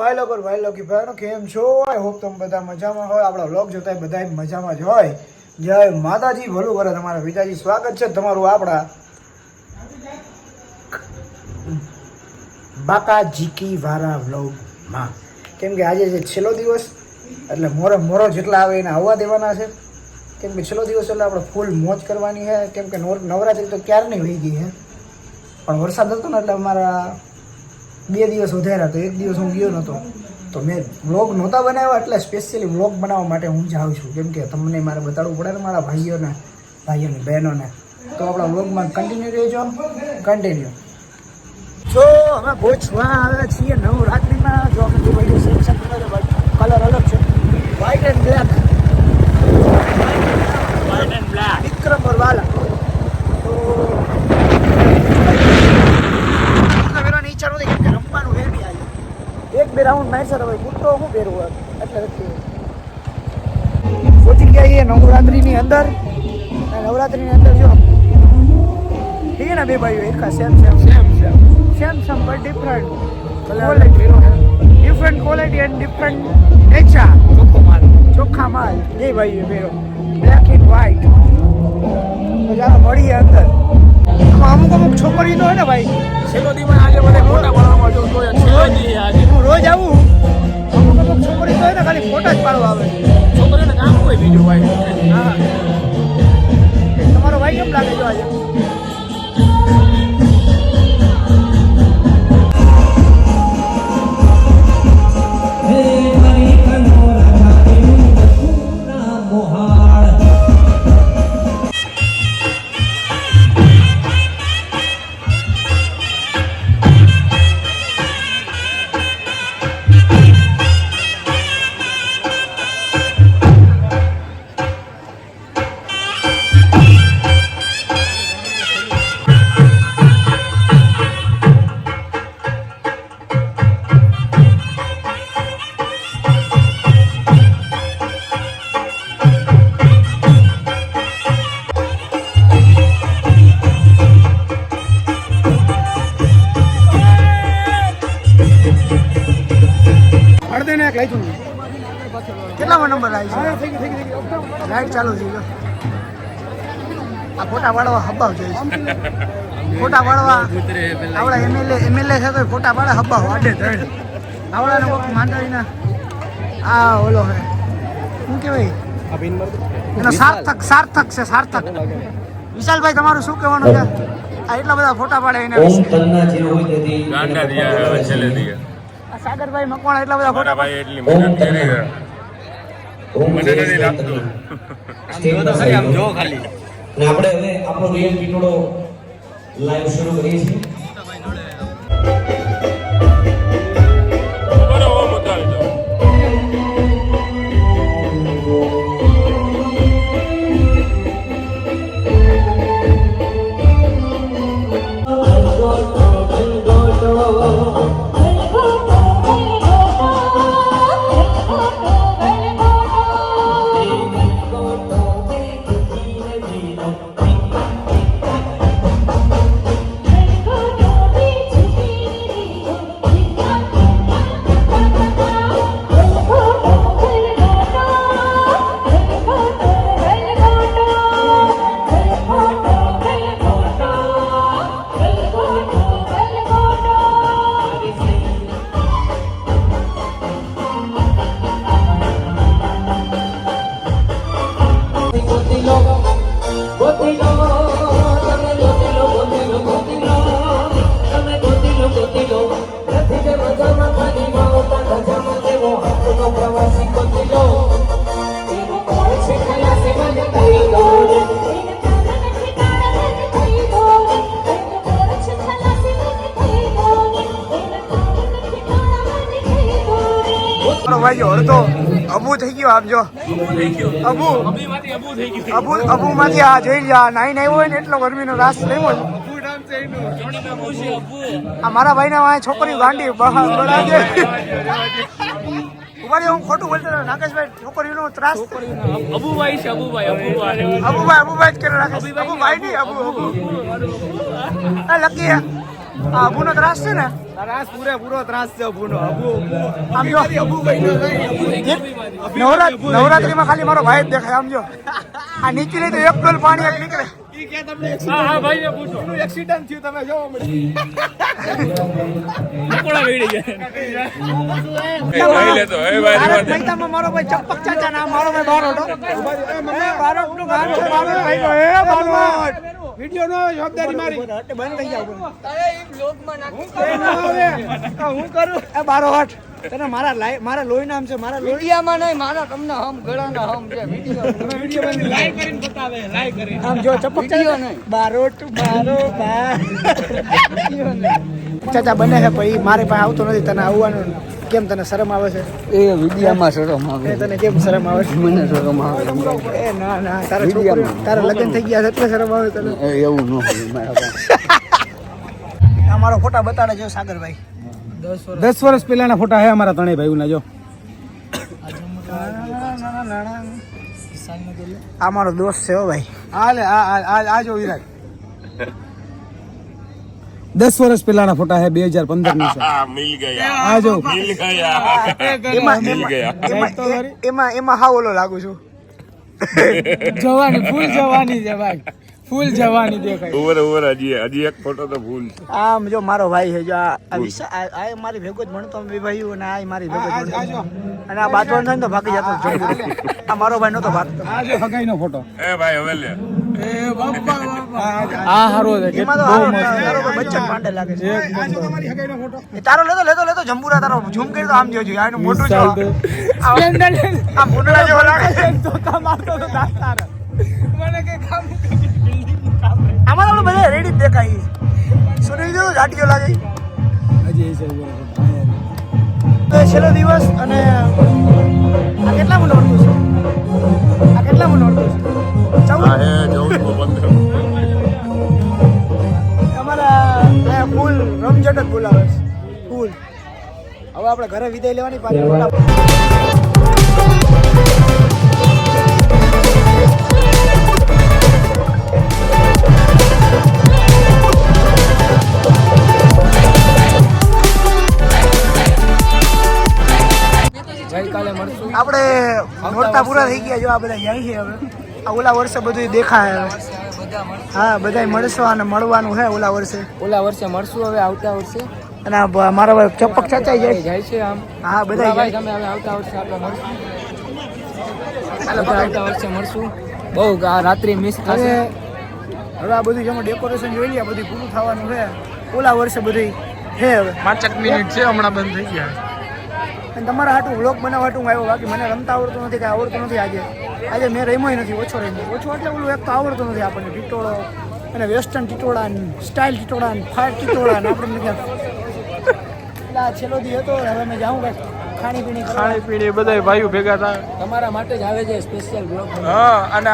ભાઈ લોકો ભાઈનો કેમ છો? આઈ હોપ તમે બધા મજામાં હોય. આપણા વ્લોગ જોતા બધા મજામાં જ હોય. જય માતાજી, ભલું કરે તમારા પિતાજી. સ્વાગત છે તમારું આપણા બાકાજીકી વાળા વ્લોગમાં. કેમ કે આજે છે છેલ્લો દિવસ, એટલે મોરો જેટલા આવે એને આવવા દેવાના છે. કેમ કે છેલ્લો દિવસ એટલે આપણે ફૂલ મોજ કરવાની છે. કેમ કે નવરાત્રી તો ક્યારની વહી ગઈ છે, પણ વરસાદ હતો ને એટલે અમારા 2 દિવસ વધાર્યા. તો 1 દિવસ હું ગયો નહોતો, તો મેં વ્લોગ નહોતા બનાવ્યા. એટલે સ્પેશિયલી વ્લોગ બનાવવા માટે હું જાઉં છું. કેમ કે તમને મારે બતાડવું પડે ને મારા ભાઈઓની બહેનોને. તો આપણા વ્લોગમાં કન્ટિન્યુ રહેજો. કન્ટિન્યુ. જો અમે પહોંચવા આવ્યા છીએ નવરાત્રિમાં. જો અમે દુબઈ સેક્શન કલર અલગ છે, વ્હાઇટ એન્ડ બ્લેક. વિક્રમ વાલા. તો મેરા ઈચ્છા નથી કેમ કે રમવાનું રેડી આજે 1-2 રાઉન્ડ મારશે. હવે બુટ્ટો શું પહેરવું એટલે પહોંચી ગયા છીએ નવરાત્રિની અંદર. નવરાત્રિની અંદર જો ઠીક છે ને, બે ભાઈઓ એકા same but different quality and different nature. ચોખ્ખા માલ બે ભાઈઓ પહેરો, બ્લેક એન્ડ વ્હાઇટ. ચાલો મળીએ અંદર. અમુક છોકરી તો હોય ને ભાઈ, હું રોજ આવું. અમુક છોકરી તો હોય ને ખાલી ફોટા જ પાડવા આવે. છોકરીઓને કામ હોય બીજું ભાઈ. હા, તમારો ભાઈ કેમ લાગે છે આજે? કેટલામાં નંબર આવી છે? લાઈટ ચાલુ થઈ ગયો. આ ફોટા પાડવા હબ્બાવ જોઈએ છે. ફોટા પાડવા આવડા એમએલએ છે તો ફોટા પાડે હબ્બાવ આડે ધડ. આવડાને કોઈક માંડવીના આ ઓલો હે શું કહેવાય એનો સાર્થક છે. સાર્થક. વિશાલભાઈ તમારું શું કહેવાનું છે? આ એટલા બધા ફોટા પાડે એના વિશે. સાગરભાઈ મકવાણા એટલા બધા ફોટા પાડે. એટલી મહેનત કરી મને નથી લાગતું. આમ જો ખાલી. ને આપણે હવે આપણો રિયલ પીટોડો લાઈવ શરૂ કરીએ છીએ. ભાઈ અડધો અબુ થઈ ગયો. આમ જો અબુ માંથી આ જોઈ જા નાઈ આવ્યો હોય ને એટલો ગરમીનો રાસ લેવો. આ મારા ભાઈ ના છોકરી ગાંડી બળાજે. હું ખોટું બોલતો નાગેશભાઈ, છોકરીનો ત્રાસ. અબુભાઈ જ કરે રાકેશ. અબુભાઈ નહીં, અબુ લકી. આ અબુનો ત્રાસ છે ને, ત્રાસ પૂરો ત્રાસ છે અબુનો. આમ જો નવરાત્રીમાં ખાલી મારો ભાઈ જ દેખાય. આમ જો આ નીચે તો એક ડોલ પાણી એક નીકળે. હા ભાઈ ને પૂછો એક્સિડન્ટ થયું તમે જોવો મળી કોળા વેડી જાય મૈદાનમાં મારો ભાઈ ચપ્પક ચાચા ના મારો ભાઈ બારોટો બારોટ નું ગામ છે ભાઈ એ બારોટ વિડિયો નો જવાબદારી મારી બંધ થઈ જાવ અરે ઈ બ્લોગ માં નાખ હું કરું એ બારોટ તને મારા લોહી નામ છે મારા લોહીયામાં નહીં મારા તમને હમ ગળાના હમ છે વિડિયો તમે વિડિયો બની લાઈવ કરીને બતાવે લાઈવ કરીને આમ જો ચપક વિડિયો નહીં બારોટ બારો બા વિડિયો નહીં ચાચા બને છે પછી મારે પાસે આવતો નથી તને આવવાનું કેમ તને શરમ આવે છે એ વિડિયામાં શરમ આવે તને કેમ શરમ આવે છે મને શરમ આવે એ ના તારા છોકરી તારા લગ્ન થઈ ગયા છે એટલે શરમ આવે તને એવું ન હોય મારા પાસે અમારો ફોટા બતાડે છે સાગરભાઈ 10 વર્ષ પહેલાના ફોટા હે અમારા ત્રણેય ભાઈઓના જો આ મારો દોસ્ત છે હો ભાઈ હાલે આ જો વિરાટ 10 વર્ષ પહેલાના ફોટા હે 2015 ની છે मिल गया આ જો मिल गया એમાં હા ઓલો લાગુ છું જવાની ફૂલ જવાની છે ભાઈ ફૂલ જવાની દેખાય ओवर हजी एक फोटो तो भूल આમ જો મારો ભાઈ છે જો આ મારી ભેગો જ ભણતો બે ભાઈઓ અને આ મારી ભેગો જ ભણતો અને આ બાજુ થાય ને તો ભાગી જતો આ મારો ભાઈ નતો ભાગતો આ જો હગાઈનો ફોટો ए भाई હવે લે એ બાપા આ હારો છે એમાં તો બહુ મસ્ત તારો બચ્ચન પાંડે લાગે છે આ જો તમારી હગાઈનો ફોટો એ તારો લેતો જંબુરા તારો ઝૂમ કરી તો આમ જોજો આનું મોટું જો આ મોટલા જેવો લાગે તો તમારતો તો દાસ્તાર મને કે કામ આમાં આપણે બધા રેડી જ દેખાય સુનિલ જો જાટીઓ લાગે હજી એ છે તો છેલ્લો દિવસ અને આ કેટલા મન ઓળખું છે આ કેટલા મન ઓળખું છે 14 હે 14 અમારા ફૂલ રમઝટ જ બોલાવે છે ફૂલ હવે આપણે ઘરે વિદાય લેવાની પાછી આપણે નોરતા પૂરા થઈ ગયા જો આ બધા જાય છે હવે આ ઓલા વર્ષે બધું દેખાય હવે હા બધાય મળશો અને મળવાનું છે ઓલા વર્ષે મળશું હવે આવતા વર્ષે અને આ મારા ભાઈ ચપક ચચાઈ જાય જાય છે આમ હા બધા જાય તમે હવે આવતા વર્ષે આપણે મળશું આવતા વર્ષે મળશું બહુ આ રાત્રિ મિસ થશે હવે આ બધું જેમાં ડેકોરેશન જોઈ લઈએ બધું પૂરું થવાનું છે ઓલા વર્ષે બધું છે હવે 5 મિનિટ છે હમણાં બંધ થઈ ગયા અને તમારા હાટું વ્લોગ બનાવવા હાટું આવ્યો બાકી મને રમતા આવડતું નથી કે આવડતું નથી આજે મેં રમ્યો નથી ઓછો એટલે ઓલું એક તો આવડતું નથી આપણને ટીટોળો અને વેસ્ટર્ન ટીટોળા ને સ્ટાઇલ ટીટોળા ને ફાયર ટીટોળા ને આપણે નથી એટલે આ છેલ્લો દી હતો હવે મેં જાઉં કાંઈક ખાણીપીણી બધા ભાઈઓ ભેગા થાય તમારા માટે જ આવે છે સ્પેશિયલ બ્લોગ હા અને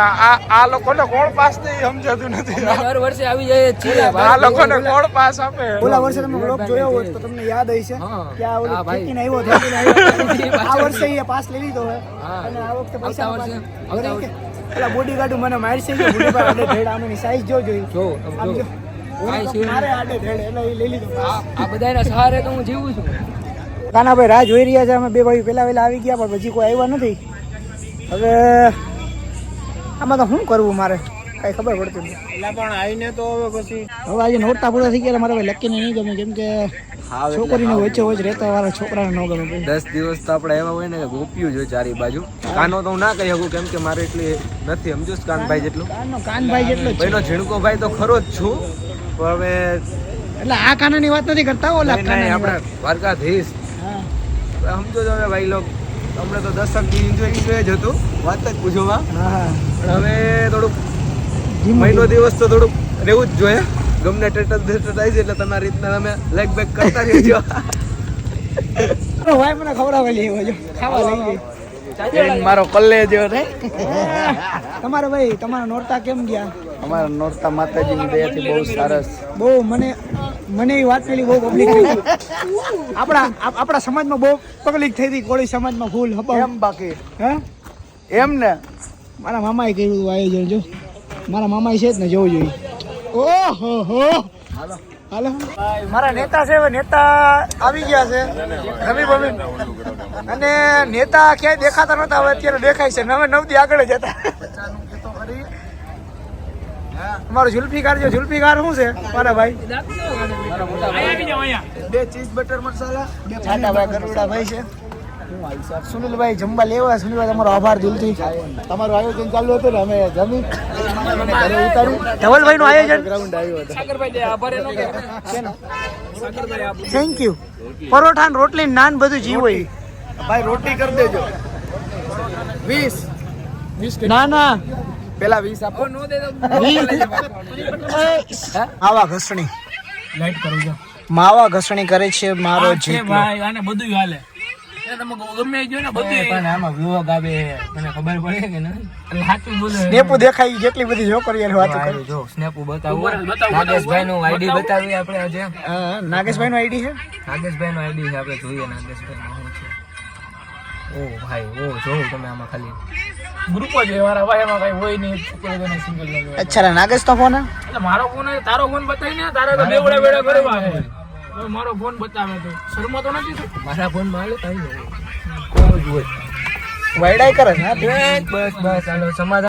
આ લોકોને કોણ પાસ નહીં સમજાતું નથી દર વર્ષે આવી જાય છીએ આ લોકોને કોણ પાસ આપે ઓલા વર્ષે તમે વ્લોગ જોયો હોત તો તમને યાદ હશે કે આ ઓલો ખેતીને આવ્યો આ વર્ષે એ પાસ લઈ લીધો હોય અને આ વખતે પૈસા પેલા બોડી ગાર્ડ મને મારશે કે બોડી પર આડે ઢેડ આમની સાઈઝ જોઈ આમ જો મારે આડે ઢેડ એટલે એ લઈ લીધો આ બધાના સહારે તો હું જીવું છું કાનાભાઈ રાહ જોઈ રહ્યા છે અમે બે ભાઈ પેલા આવી ગયા પણ પછી કોઈ આવ્યા નથી હવે આમાં તો શું કરવું મારે કઈ ખબર પડતી નથી એટલે પણ આવીને તો હવે પછી હવે આજે નોરતા પૂરા થઈ ગયા મારે ભાઈ લકીને નહીં ગમે કેમ કે છોકરીને વચ્ચે વચ્ચે રહેતા વાળા છોકરાને ન ગમે 10 દિવસ તો આપણે એવા હોય ને કે ગોપિયું જોઈએ ચારી બાજુ કાનો તો હું ના કહી શકું કેમ કે મારે એટલી નથી સમજો કાનભાઈ જેટલું કાનભાઈ જેટલો જ છે. ભાઈનો ઝીણકો ભાઈ તો ખરો જ છું પણ હવે એટલે આ કાનાની વાત નથી કરતા ઓલા નહીં આપણે દ્વારકાધીશ હા સમજો છો હવે ભાઈ લોકો હમણાં તો 10 એન્જોય જ હતું વાત જ પૂછોમાં હા પણ હવે થોડુંક મહિનો દિવસ તો થોડુંક રહેવું જ જોઈએ ગમને ટેટસ થાય છે એટલે તમારી રીતના તમે લેગ બેક કરતા રહેજો ભાઈ મને ખવડાવેલી એવો જો ખાવા લઈ ગઈ મારો કલ્લે જેવો થાય તમારે ભાઈ તમારા નોરતા કેમ ગયા અમારા નોરતા માતાજીની દયાથી બહુ સરસ બહુ મને એ વાત પેલી બહુ પબ્લિક થઈ ગઈ આપણા સમાજમાં બહુ પબ્લિક થઈ હતી કોળી સમાજમાં ફૂલ એમ બાકી હે એમ ને મારા મામાએ કર્યું આયોજન જો મારા મામાએ છે જ ને જોવું જોઈએ ઓહો હો હાલો મારા નેતા છે હવે નેતા આવી ગયા છે રવિ ભમી અને નેતા ક્યાંય દેખાતા નતા હવે અત્યારે દેખાય છે નવે 9 દી આગળ જ હતા અમારો જુલ્ફીકાર છે જુલ્ફીકાર શું છે મારા ભાઈ બે ચીઝ બટર મસાલા બે છાટા ભાઈ ગરુડા ભાઈ છે સુનિલભાઈ જમવા લેવા સુનિલભાઈ તમારો આભાર દિલથી તમારું આયોજન ચાલુ હતું ને અમે જમી ઘરે ઉતાર્યું ધવલભાઈ નું આયોજન ગ્રાઉન્ડ આવ્યો હતો થેન્ક યુ પરોઠા ને રોટલી નાન બધું જીવો ભાઈ રોટી કરી દેજો 20 ના ના પેલા 20 આપો માવા ઘસણી લાઈટ કરું છો માવા ઘસણી કરે છે મારો જે ભાઈ આને બધું હાલે તમે ગમે જો ને બધું પણ આમાં વ્લોગ આવે તને ખબર પડે કે નહીં સાચું બોલે સ્નેપો દેખાય જેટલી બધી છોકરીઓની વાતો કરે જો સ્નેપો બતાવો નાગેશભાઈ નું આઈડી બતાવી આપણે આજે નાગેશભાઈ નું આઈડી છે નાગેશભાઈ નું આઈડી છે આપણે જોઈએ નાગેશભાઈ નું શું છે ઓ ભાઈ ઓ જોઉં તમે આમાં ખાલી ગ્રુપ જ મારા ભાઈ એમાં કઈ હોય નહીં છોકરીઓને સિંગલ લાગે અચ્છા નાગેશ તો ફોન એટલે મારો ફોન તારો ફોન બતાવી ને તારે તો બેવડા બેડા કરવા છે મારો ફોન બતાવે તો શર્મા તો નથી મારા ફોન માં હાલે કઈ નહીં કોઈ જ હોય વાયડાઈ કરે ને બસ બસ હાલો સમાધાન